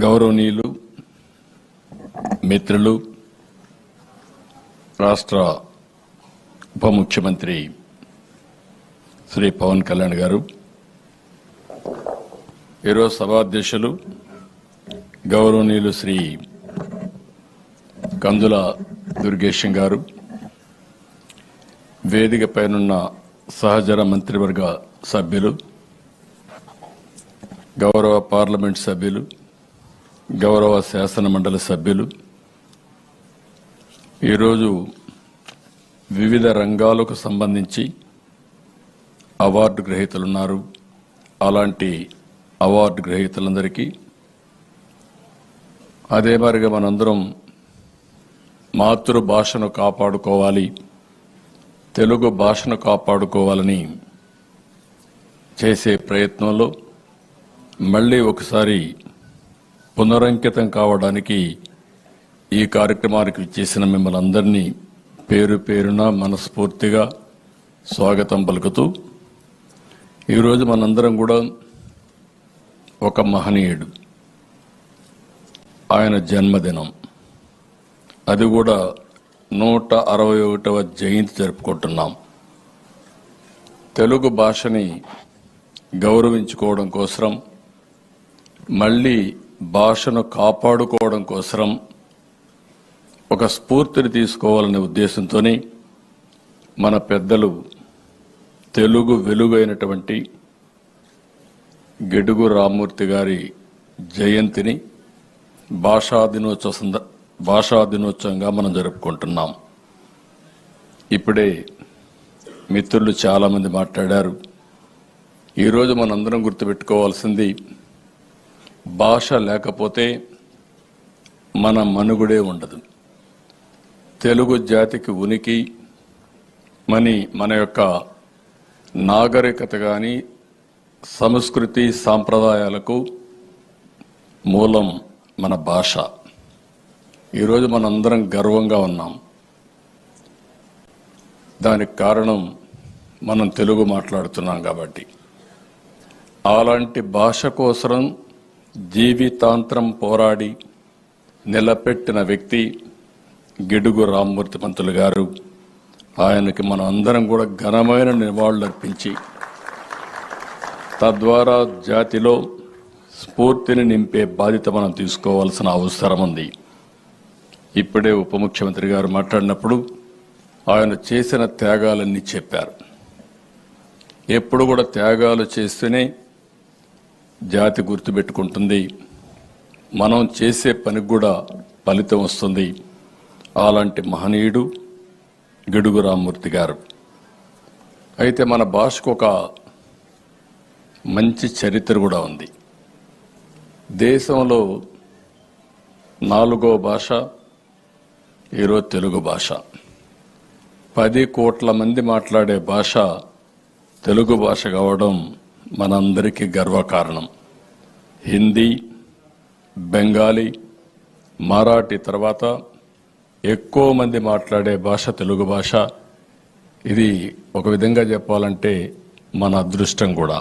గౌరవనీయులు మిత్రులు రాష్ట్ర ఉప ముఖ్యమంత్రి శ్రీ పవన్ కళ్యాణ్ గారు, ఈరోజు సభాధ్యక్షులు గౌరవనీయులు శ్రీ కందుల దుర్గేశం గారు, వేదిక పైనున్న సహచర మంత్రివర్గ సభ్యులు, గౌరవ పార్లమెంట్ సభ్యులు, గౌరవ శాసన మండలి సభ్యులు, ఈరోజు వివిధ రంగాలకు సంబంధించి అవార్డు గ్రహీతలున్నారు. అలాంటి అవార్డు గ్రహీతలందరికీ అదే మరిగా మనందరం మాతృభాషను కాపాడుకోవాలి, తెలుగు భాషను కాపాడుకోవాలని చేసే ప్రయత్నంలో మళ్ళీ ఒకసారి పునరంకితం కావడానికి ఈ కార్యక్రమానికి ఇచ్చేసిన మిమ్మల్ని అందరినీ పేరు పేరున మనస్ఫూర్తిగా స్వాగతం పలుకుతూ, ఈరోజు మనందరం కూడా ఒక మహనీయుడు, ఆయన జన్మదినం, అది కూడా 161వ జయంతి జరుపుకుంటున్నాం. తెలుగు భాషని గౌరవించుకోవడం కోసం, మళ్ళీ భాషను కాపాడుకోవడం కోసం ఒక స్ఫూర్తిని తీసుకోవాలనే ఉద్దేశంతోనే మన పెద్దలు తెలుగు వెలుగైనటువంటి గిడుగు రామ్మూర్తి గారి జయంతిని భాషా దినోత్సవంగా మనం జరుపుకుంటున్నాం. ఇప్పుడే మిత్రులు చాలామంది మాట్లాడారు. ఈరోజు మనందరం గుర్తుపెట్టుకోవాల్సింది, భాష లేకపోతే మన మనుగడే ఉండదు. తెలుగు జాతికి ఉనికి, మన యొక్క నాగరికత కానీ సంస్కృతి సాంప్రదాయాలకు మూలం మన భాష. ఈరోజు మనందరం గర్వంగా ఉన్నాం. దానికి కారణం మనం తెలుగు మాట్లాడుతున్నాం కాబట్టి. అలాంటి భాష కోసం జీవితాంతరం పోరాడి నిలబెట్టిన వ్యక్తి గిడుగు రామ్మూర్తి పంతులు గారు. ఆయనకి మనం అందరం కూడా ఘనమైన నివాళులర్పించి తద్వారా జాతిలో స్ఫూర్తిని నింపే బాధ్యత మనం తీసుకోవాల్సిన అవసరం ఉంది. ఇప్పుడే ఉప ముఖ్యమంత్రి గారు మాట్లాడినప్పుడు ఆయన చేసిన త్యాగాలన్నీ చెప్పారు. ఎప్పుడు కూడా త్యాగాలు చేస్తేనే జాతి గుర్తుపెట్టుకుంటుంది, మనం చేసే పనికి కూడా ఫలితం వస్తుంది. అలాంటి మహనీయుడు గిడుగు రామ్మూర్తి గారు. అయితే మన భాషకు ఒక మంచి చరిత్ర కూడా ఉంది. దేశంలో 4వ భాష ఈరోజు తెలుగు భాష. 10 కోట్ల మంది మాట్లాడే భాష తెలుగు భాష కావడం మనందరికీ గర్వకారణం. హిందీ, బెంగాలీ, మరాఠీ తర్వాత ఎక్కువ మంది మాట్లాడే భాష తెలుగు భాష. ఇది ఒక విధంగా చెప్పాలంటే మన అదృష్టం కూడా.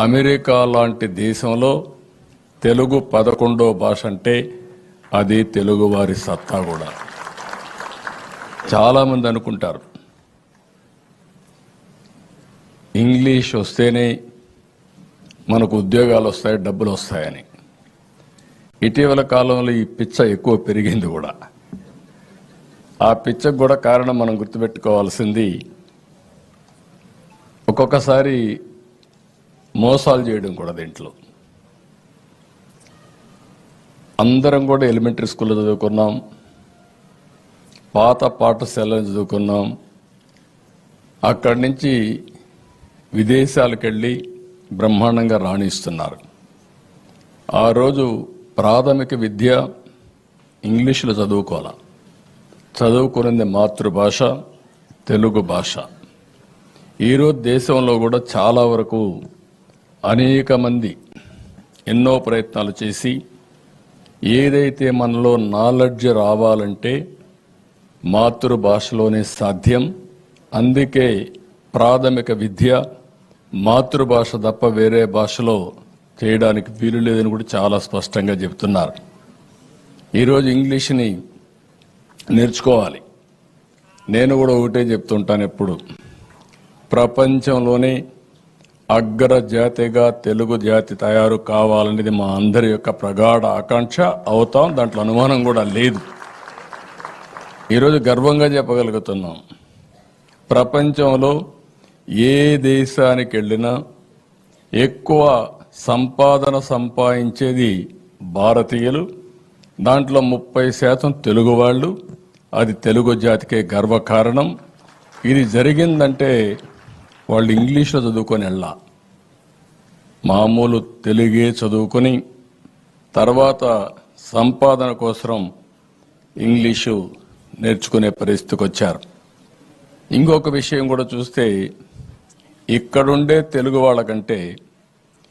అమెరికా లాంటి దేశంలో తెలుగు 11వ భాష అంటే అది తెలుగు వారి సత్తా కూడా. చాలామంది అనుకుంటారు ఇంగ్లీష్ వస్తేనే మనకు ఉద్యోగాలు వస్తాయి, డబ్బులు వస్తాయని. ఇటీవల కాలంలో ఈ పిచ్చ ఎక్కువ పెరిగింది కూడా. ఆ పిచ్చకు కూడా కారణం మనం గుర్తుపెట్టుకోవాల్సింది, ఒక్కొక్కసారి మోసాలు చేయడం కూడా. దీంట్లో అందరం కూడా ఎలిమెంటరీ స్కూల్లో చదువుకున్నాం, పాత పాఠశాలలో చదువుకున్నాం. అక్కడి నుంచి విదేశాలకు వెళ్ళి బ్రహ్మాండంగా రాణిస్తున్నారు. ఆ రోజు ప్రాథమిక విద్య ఇంగ్లీషులో చదువుకోవాలి, చదువుకునేది మాతృభాష తెలుగు భాష. ఈరోజు దేశంలో కూడా చాలా వరకు అనేక మంది ఎన్నో ప్రయత్నాలు చేసి ఏదైతే మనలో నాలెడ్జ్ రావాలంటే మాతృభాషలోనే సాధ్యం. అందుకే ప్రాథమిక విద్య మాతృభాష తప్ప వేరే భాషలో చేయడానికి వీలు లేదని కూడా చాలా స్పష్టంగా చెబుతున్నారు. ఈరోజు ఇంగ్లీష్ని నేర్చుకోవాలి. నేను కూడా ఒకటే చెప్తుంటాను ఎప్పుడు, ప్రపంచంలోనే అగ్ర జాతిగా తెలుగు జాతి తయారు కావాలనేది మా అందరి యొక్క ప్రగాఢ ఆకాంక్ష. అవుతాం, దాంట్లో అనుమానం కూడా లేదు. ఈరోజు గర్వంగా చెప్పగలుగుతున్నాం, ప్రపంచంలో ఏ దేశానికి వెళ్ళినా ఎక్కువ సంపాదన సంపాదించేది భారతీయులు, దాంట్లో 30% తెలుగు వాళ్ళు. అది తెలుగు జాతికే గర్వకారణం. ఇది జరిగిందంటే వాళ్ళు ఇంగ్లీష్లో చదువుకొని వెళ్ళా, మామూలు తెలుగే చదువుకొని తర్వాత సంపాదన కోసం ఇంగ్లీషు నేర్చుకునే పరిస్థితికి వచ్చారు. ఇంకొక విషయం కూడా చూస్తే, ఇక్కడుండే తెలుగు వాళ్ళకంటే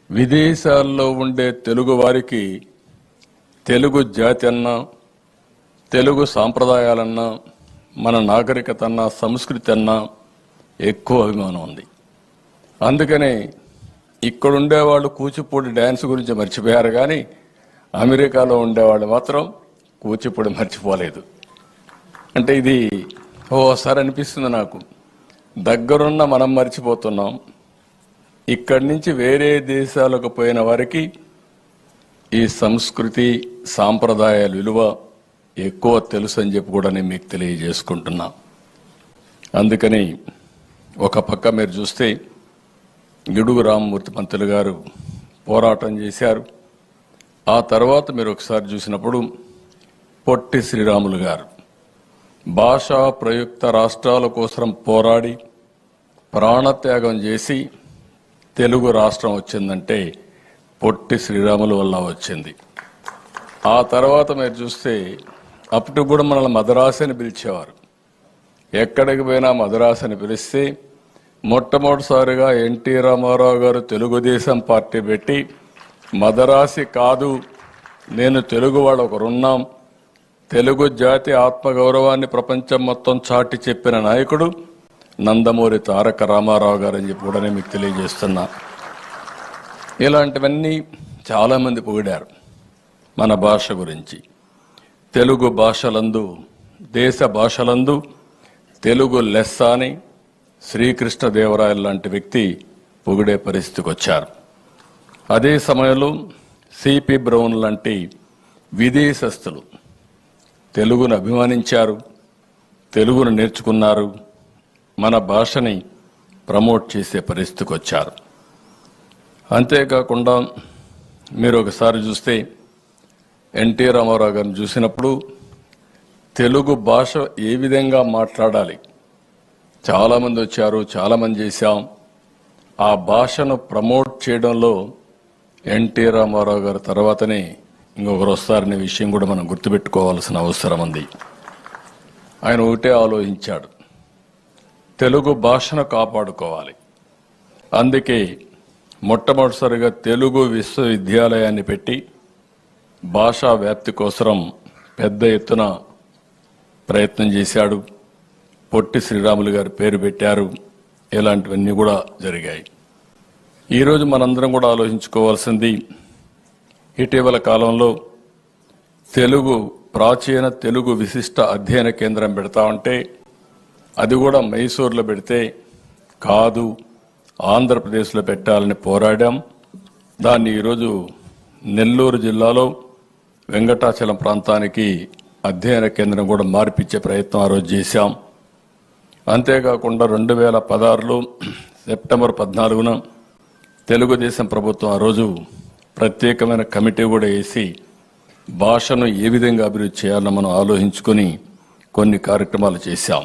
విదేశాల్లో ఉండే తెలుగు వారికి తెలుగు జాతి అన్నా, తెలుగు సాంప్రదాయాలన్నా, మన నాగరికత అన్నా, సంస్కృతి అన్నా ఎక్కువ అభిమానం ఉంది. అందుకనే ఇక్కడుండేవాళ్ళు కూచిపూడి డ్యాన్స్ గురించి మర్చిపోయారు, కానీ అమెరికాలో ఉండేవాళ్ళు మాత్రం కూచిపూడి మర్చిపోలేదు. అంటే ఇది ఓసారి అనిపిస్తుంది నాకు, దగ్గరున్న మనం మర్చిపోతున్నాం, ఇక్కడి నుంచి వేరే దేశాలకు పోయిన వారికి ఈ సంస్కృతి సాంప్రదాయాల విలువ ఎక్కువ తెలుసు అని చెప్పి కూడా నేను మీకు తెలియజేసుకుంటున్నా. అందుకని ఒక పక్క మీరు చూస్తే గిడుగు రామమూర్తి పంతులు గారు పోరాటం చేశారు. ఆ తర్వాత మీరు ఒకసారి చూసినప్పుడు పొట్టి శ్రీరాములు గారు భాషా ప్రయుక్త రాష్ట్రాల కోసం పోరాడి ప్రాణత్యాగం చేసి తెలుగు రాష్ట్రం వచ్చిందంటే పొట్టి శ్రీరాములు వల్ల వచ్చింది. ఆ తర్వాత మీరు చూస్తే అప్పుడు కూడా మనల్ని మద్రాసు అని పిలిచేవారు. ఎక్కడికి పోయినా మద్రాసు అని పిలిస్తే మొట్టమొదటిసారిగా ఎన్టీ రామారావు గారు తెలుగుదేశం పార్టీ పెట్టి మద్రాసి కాదు, నేను తెలుగు వాళ్ళు ఒకరున్నాం, తెలుగు జాతి ఆత్మగౌరవాన్ని ప్రపంచం మొత్తం చాటి చెప్పిన నాయకుడు నందమూరి తారక రామారావు గారు అని చెప్పి కూడా నేను మీకు తెలియజేస్తున్నా. ఇలాంటివన్నీ చాలామంది పొగిడారు మన భాష గురించి. తెలుగు భాషలందు, దేశ భాషలందు తెలుగు లెస్స అని శ్రీకృష్ణదేవరాయలు లాంటి వ్యక్తి పొగిడే పరిస్థితికి వచ్చారు. అదే సమయంలో సిపి బ్రౌన్ లాంటి విదేశస్తులు తెలుగును అభిమానించారు, తెలుగును నేర్చుకున్నారు, మన భాషని ప్రమోట్ చేసే పరిస్థితికి వచ్చారు. అంతేకాకుండా మీరు ఒకసారి చూస్తే ఎన్టీ రామారావు గారిని చూసినప్పుడు తెలుగు భాష ఏ విధంగా మాట్లాడాలి, చాలామంది వచ్చారు, చాలామంది చేశాం. ఆ భాషను ప్రమోట్ చేయడంలో ఎన్టీ రామారావు గారి తర్వాతనే ఇంకొకరు వస్తారనే విషయం కూడా మనం గుర్తుపెట్టుకోవాల్సిన అవసరం ఉంది. ఆయన ఒకటే ఆలోచించాడు, తెలుగు భాషను కాపాడుకోవాలి. అందుకే మొట్టమొదటిసారిగా తెలుగు విశ్వవిద్యాలయాన్ని పెట్టి భాషా వ్యాప్తి కోసం పెద్ద ఎత్తున ప్రయత్నం చేశాడు. పొట్టి శ్రీరాములు గారి పేరు పెట్టారు. ఇలాంటివన్నీ కూడా జరిగాయి. ఈరోజు మనందరం కూడా ఆలోచించుకోవాల్సింది, ఇటీవల కాలంలో ప్రాచీన తెలుగు విశిష్ట అధ్యయన కేంద్రం పెడతా ఉంటే అది కూడా మైసూరులో పెడితే కాదు, ఆంధ్రప్రదేశ్లో పెట్టాలని పోరాడాం. దాన్ని ఈరోజు నెల్లూరు జిల్లాలో వెంకటాచలం ప్రాంతానికి అధ్యయన కేంద్రం కూడా మార్పిచ్చే ప్రయత్నం ఆ రోజు చేశాం. అంతేకాకుండా 2016లో సెప్టెంబర్ 14న తెలుగుదేశం ప్రభుత్వం ఆ రోజు ప్రత్యేకమైన కమిటీ కూడా వేసి భాషను ఏ విధంగా అభివృద్ధి చేయాలని మనం ఆలోచించుకొని కొన్ని కార్యక్రమాలు చేశాం.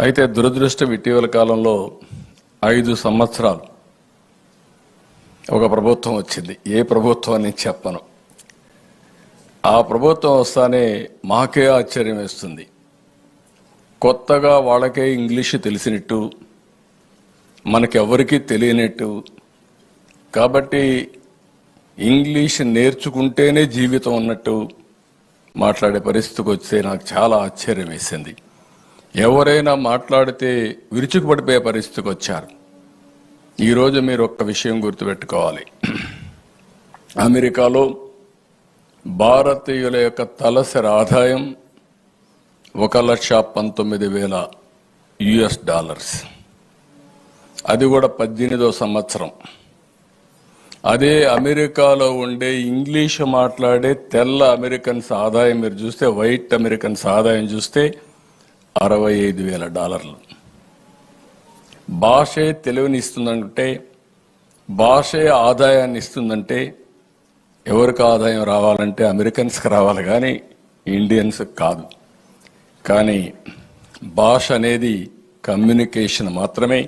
అయితే దురదృష్టం, ఇటీవల కాలంలో 5 సంవత్సరాలు ఒక ప్రభుత్వం వచ్చింది. ఏ ప్రభుత్వం అని చెప్పను. ఆ ప్రభుత్వం వస్తానే మాకే ఆశ్చర్యం వేస్తుంది. కొత్తగా వాళ్ళకే ఇంగ్లీషు తెలిసినట్టు, మనకెవరికీ తెలియనట్టు. కాబట్టి ఇంగ్లీష్ నేర్చుకుంటేనే జీవితం ఉన్నట్టు మాట్లాడే పరిస్థితికి వస్తే నాకు చాలా ఆశ్చర్యం వేసింది. ఎవరైనా మాట్లాడితే విరుచుకుపడిపోయే పరిస్థితికి వచ్చారు. ఈరోజు మీరు ఒక్క విషయం గుర్తుపెట్టుకోవాలి. అమెరికాలో భారతీయుల యొక్క తలసరి ఆదాయం $1,19,000 US. అది కూడా 18వ సంవత్సరం. అదే అమెరికాలో ఉండే ఇంగ్లీష్ మాట్లాడే తెల్ల అమెరికన్స్ ఆదాయం మీరు చూస్తే, వైట్ అమెరికన్స్ ఆదాయం చూస్తే $65,000. భాషే తెలివిని ఇస్తుందంటే, భాషే ఆదాయాన్ని ఇస్తుందంటే, ఎవరికి ఆదాయం రావాలంటే అమెరికన్స్కి రావాలి కానీ ఇండియన్స్కి కాదు. కానీ భాష అనేది కమ్యూనికేషన్ మాత్రమే.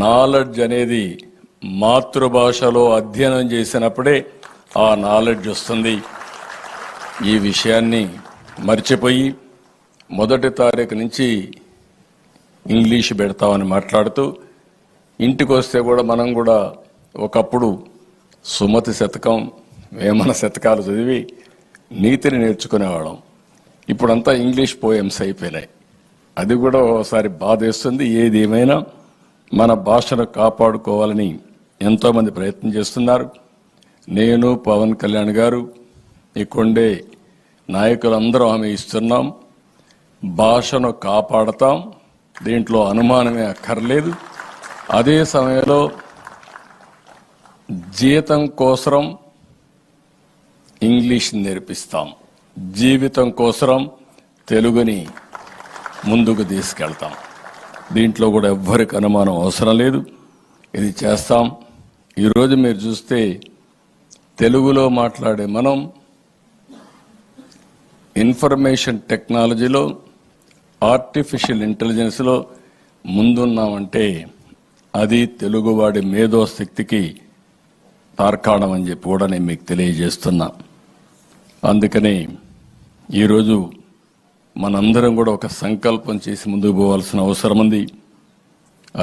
నాలెడ్జ్ అనేది మాతృభాషలో అధ్యయనం చేసినప్పుడే ఆ నాలెడ్జ్ వస్తుంది. ఈ విషయాన్ని మర్చిపోయి 1వ తారీఖు నుంచి ఇంగ్లీష్ పెడతామని మాట్లాడుతూ, ఇంటికి వస్తే కూడా మనం కూడా ఒకప్పుడు సుమతి శతకం, వేమన శతకాలు చదివి నీతిని నేర్చుకునేవాళ్ళం. ఇప్పుడంతా ఇంగ్లీష్ పోయమ్స్ అయిపోయినాయి. అది కూడా ఒకసారి బాధేస్తుంది. ఏది ఏమైనా మన భాషను కాపాడుకోవాలని ఎంతోమంది ప్రయత్నం చేస్తున్నారు. నేను, పవన్ కళ్యాణ్ గారు, ఇక్కడే నాయకులందరూ హామీ ఇస్తున్నాం, భాషను కాపాడతాం, దీంట్లో అనుమానమే అక్కర్లేదు. అదే సమయంలో జీతం కోసం ఇంగ్లీష్ నేర్పిస్తాం, జీవితం కోసం తెలుగుని ముందుకు తీసుకెళ్తాం. దీంట్లో కూడా ఎవ్వరికి అనుమానం అవసరం లేదు. ఇది చేస్తాం. ఈరోజు మీరు చూస్తే తెలుగులో మాట్లాడే మనం ఇన్ఫర్మేషన్ టెక్నాలజీలో, ఆర్టిఫిషియల్ ఇంటెలిజెన్స్లో ముందున్నామంటే అది తెలుగువాడి మేధోశక్తికి తార్కాణం అని చెప్పి కూడా నేను మీకు తెలియజేస్తున్నా. అందుకని ఈరోజు మనందరం కూడా ఒక సంకల్పం చేసి ముందుకు పోవాల్సిన అవసరం ఉంది.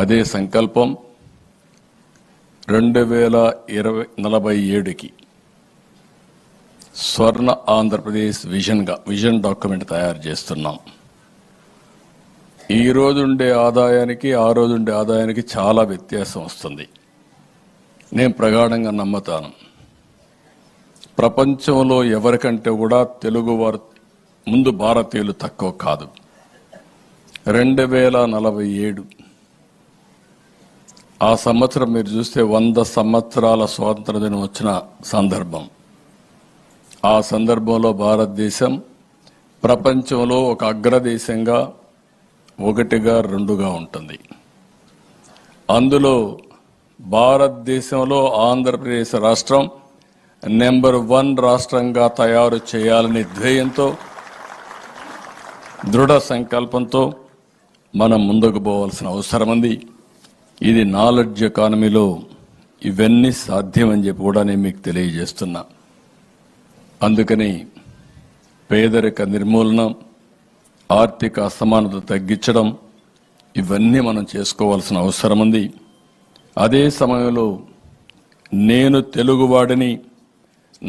అదే సంకల్పం 2047కి స్వర్ణ ఆంధ్రప్రదేశ్ విజన్ డాక్యుమెంట్ తయారు చేస్తున్నాం. ఈ రోజు ఉండే ఆదాయానికి ఆ రోజు ఉండే ఆదాయానికి చాలా వ్యత్యాసం వస్తుంది. నేను ప్రగాఢంగా నమ్ముతాను, ప్రపంచంలో ఎవరికంటే కూడా తెలుగువారు ముందు భారతీయులు తక్కువ కాదు. 2047 ఆ సంవత్సరం మీరు చూస్తే 100 సంవత్సరాల స్వాతంత్ర దినం వచ్చిన సందర్భం. ఆ సందర్భంలో భారతదేశం ప్రపంచంలో ఒక అగ్రదేశంగా 1గా 2గా ఉంటుంది. అందులో భారతదేశంలో ఆంధ్రప్రదేశ్ రాష్ట్రం నెంబర్ 1 రాష్ట్రంగా తయారు చేయాలనే ధ్యేయంతో, దృఢ సంకల్పంతో మనం ముందుకు పోవాల్సిన అవసరం ఉంది. ఇది నాలెడ్జ్ ఎకానమీలో ఇవన్నీ సాధ్యమని చెప్పి కూడా నేను మీకు తెలియజేస్తున్నా. అందుకని పేదరిక నిర్మూలన, ఆర్థిక అసమానత తగ్గించడం, ఇవన్నీ మనం చేసుకోవాల్సిన అవసరం ఉంది. అదే సమయంలో నేను తెలుగువాడిని,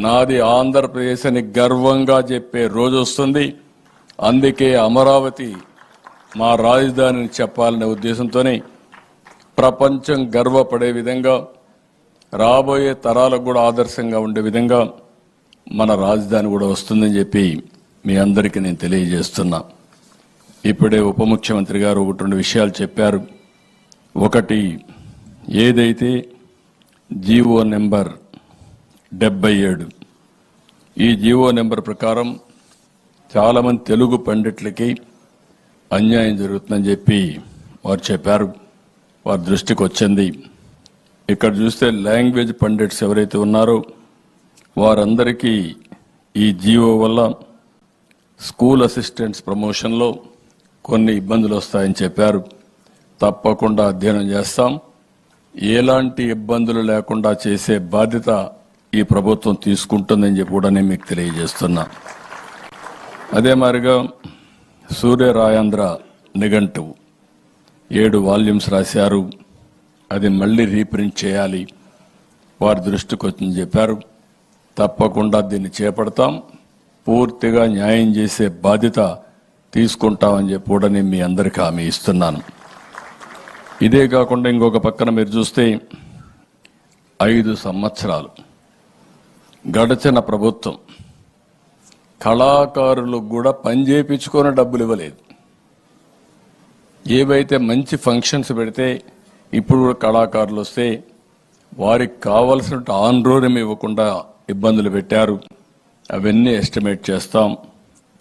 నాది ఆంధ్రప్రదేశ్ అని గర్వంగా చెప్పే రోజు వస్తుంది. అందుకే అమరావతి మా రాజధానిని చెప్పాలనే ఉద్దేశంతోనే ప్రపంచం గర్వపడే విధంగా, రాబోయే తరాలకు కూడా ఆదర్శంగా ఉండే విధంగా మన రాజధాని కూడా వస్తుందని చెప్పి మీ అందరికీ నేను తెలియజేస్తున్నా. ఇప్పుడే ఉప ముఖ్యమంత్రి గారు 1-2 విషయాలు చెప్పారు. ఒకటి, ఏదైతే జీవో నెంబర్ 77, ఈ జీవో నెంబర్ ప్రకారం చాలామంది తెలుగు పండితులకి అన్యాయం జరుగుతుందని చెప్పి వారు చెప్పారు. వారి దృష్టికి వచ్చింది. ఇక్కడ చూస్తే లాంగ్వేజ్ పండిట్స్ ఎవరైతే ఉన్నారో వారందరికీ ఈ జీవో వల్ల స్కూల్ అసిస్టెంట్స్ ప్రమోషన్లో కొన్ని ఇబ్బందులు వస్తాయని చెప్పారు. తప్పకుండా అధ్యయనం చేస్తాం. ఎలాంటి ఇబ్బందులు లేకుండా చేసే బాధ్యత ఈ ప్రభుత్వం తీసుకుంటుందని చెప్పి కూడా నేను మీకు తెలియజేస్తున్నా. అదే మాదిరిగా సూర్య రాయాంధ్ర నిఘంటువు 7 వాల్యూమ్స్ రాశారు. అది మళ్ళీ రీప్రింట్ చేయాలి. వారి దృష్టికి వచ్చిందని చెప్పారు. తప్పకుండా దీన్ని చేపడతాం. పూర్తిగా న్యాయం చేసే బాధ్యత తీసుకుంటామని చెప్పి కూడా నేను మీ అందరికీ హామీ ఇస్తున్నాను. ఇదే కాకుండా ఇంకొక పక్కన మీరు చూస్తే 5 సంవత్సరాలు గడిచిన ప్రభుత్వం కళాకారులకు కూడా పని చేయించుకొని డబ్బులు ఇవ్వలేదు. ఏవైతే మంచి ఫంక్షన్స్ పెడితే ఇప్పుడు కూడా కళాకారులు వస్తే వారికి కావలసిన ఆన్రోరం ఇవ్వకుండా ఇబ్బందులు పెట్టారు. అవన్నీ ఎస్టిమేట్ చేస్తాం,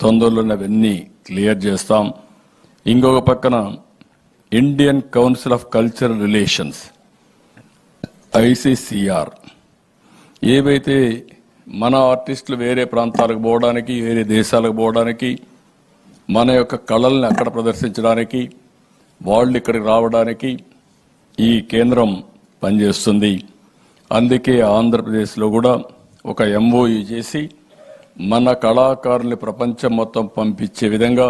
తొందరలోనే అవన్నీ క్లియర్ చేస్తాం. ఇంకొక పక్కన Indian council of cultural relations ICCR ఏవైతే మన ఆర్టిస్టులు వేరే ప్రాంతాలకు పోవడానికి, వేరే దేశాలకు పోవడానికి, మన యొక్క కళల్ని అక్కడ ప్రదర్శించడానికి, వాళ్ళు ఇక్కడికి రావడానికి ఈ కేంద్రం పనిచేస్తుంది. అందుకే ఆంధ్రప్రదేశ్లో కూడా ఒక MOU చేసి మన కళాకారుల్ని ప్రపంచం మొత్తం పంపించే విధంగా,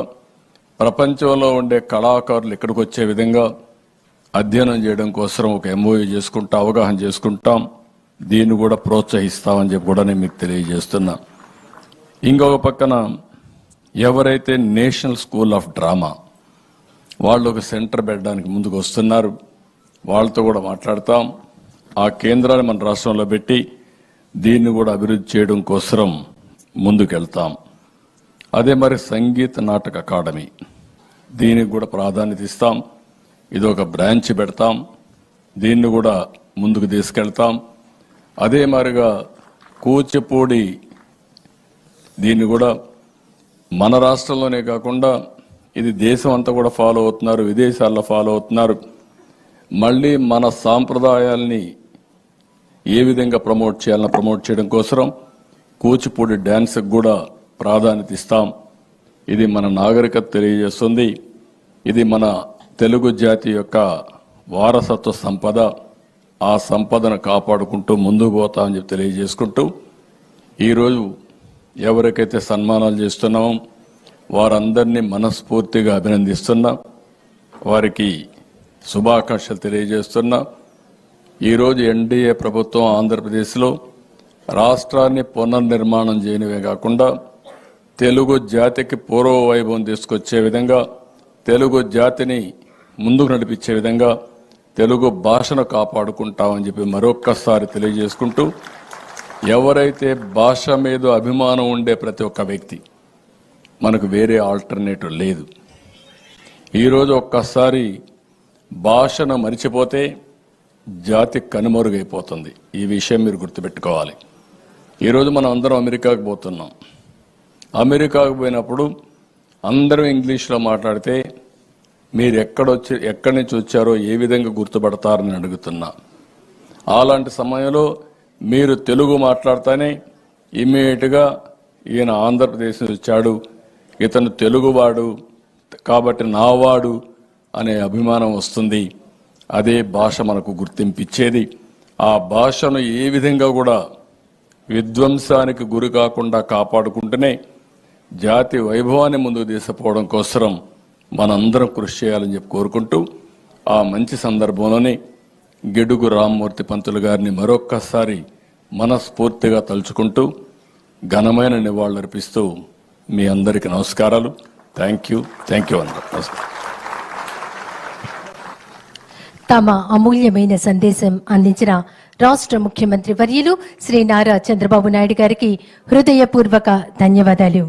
ప్రపంచంలో ఉండే కళాకారులు ఇక్కడికి వచ్చే విధంగా అధ్యయనం చేయడం కోసం ఒక MOU చేసుకుంటా, అవగాహన చేసుకుంటాం. దీన్ని కూడా ప్రోత్సహిస్తామని చెప్పి కూడా నేను మీకు తెలియజేస్తున్నా. ఇంకొక పక్కన ఎవరైతే నేషనల్ స్కూల్ ఆఫ్ డ్రామా వాళ్ళు ఒక సెంటర్ పెట్టడానికి ముందుకు వస్తున్నారు, వాళ్ళతో కూడా మాట్లాడతాం. ఆ కేంద్రాన్ని మన రాష్ట్రంలో పెట్టి దీన్ని కూడా అభివృద్ధి చేయడం కోసం ముందుకెళ్తాం. అదే మరి సంగీత నాటక అకాడమీ, దీనికి కూడా ప్రాధాన్యత ఇస్తాం. ఇది ఒక బ్రాంచ్ పెడతాం, దీన్ని కూడా ముందుకు తీసుకెళ్తాం. అదే మరిగా కూచిపూడి, దీన్ని కూడా మన రాష్ట్రంలోనే కాకుండా ఇది దేశం అంతా కూడా ఫాలో అవుతున్నారు, విదేశాల్లో ఫాలో అవుతున్నారు. మళ్ళీ మన సాంప్రదాయాల్ని ఏ విధంగా ప్రమోట్ చేయాలని ప్రమోట్ చేయడం కోసం కూచిపూడి డ్యాన్స్కి కూడా ప్రాధాన్యత ఇస్తాం. ఇది మన నాగరికత తెలియజేస్తుంది. ఇది మన తెలుగు జాతి యొక్క వారసత్వ సంపద. ఆ సంపదను కాపాడుకుంటూ ముందుకు పోతామని చెప్పి తెలియజేసుకుంటూ, ఈరోజు ఎవరికైతే సన్మానాలు చేస్తున్నామో వారందరినీ మనస్ఫూర్తిగా అభినందిస్తున్నా, వారికి శుభాకాంక్షలు తెలియజేస్తున్నా. ఈరోజు NDA ప్రభుత్వం ఆంధ్రప్రదేశ్లో రాష్ట్రాన్ని పునర్నిర్మాణం చేయనివే కాకుండా తెలుగు జాతికి పూర్వ వైభవం తీసుకొచ్చే విధంగా, తెలుగు జాతిని ముందుకు నడిపించే విధంగా తెలుగు భాషను కాపాడుకుంటామని చెప్పి మరొక్కసారి తెలియజేసుకుంటూ, ఎవరైతే భాష మీద అభిమానం ఉండే ప్రతి ఒక్క వ్యక్తి, మనకు వేరే ఆల్టర్నేటివ్ లేదు. ఈరోజు ఒక్కసారి భాషను మరిచిపోతే జాతి కనుమరుగైపోతుంది. ఈ విషయం మీరు గుర్తుపెట్టుకోవాలి. ఈరోజు మనం అందరం అమెరికాకు పోతున్నాం. అమెరికాకు పోయినప్పుడు అందరూ ఇంగ్లీష్లో మాట్లాడితే మీరు ఎక్కడి నుంచి వచ్చారో ఏ విధంగా గుర్తుపడతారని అడుగుతున్నా. అలాంటి సమయంలో మీరు తెలుగు మాట్లాడితేనే ఇమ్మీడియట్గా ఈయన ఆంధ్రప్రదేశ్ నుంచి వచ్చాడు, ఇతను తెలుగువాడు కాబట్టి నావాడు అనే అభిమానం వస్తుంది. అదే భాష మనకు గుర్తింపిచ్చేది. ఆ భాషను ఏ విధంగా కూడా విధ్వంసానికి గురి కాకుండా కాపాడుకుంటూనే జాతి వైభవాన్ని ముందుకు తీసుకుపోవడం కోసం మనందరం కృషి చేయాలని చెప్పి కోరుకుంటూ, ఆ మంచి సందర్భంలోనే గిడుగు రామ్మూర్తి పంతులు గారిని మరొక్కసారి మనస్ఫూర్తిగా తలుచుకుంటూ ఘనమైన నివాళులర్పిస్తూ మీ అందరికీ నమస్కారాలు. థ్యాంక్ యూ అందరూ. నమస్కారం. తమ అమూల్యమైన సందేశం అందించిన రాష్ట్ర ముఖ్యమంత్రి వర్యులు శ్రీ నారా చంద్రబాబు నాయుడు గారికి హృదయపూర్వక ధన్యవాదాలు.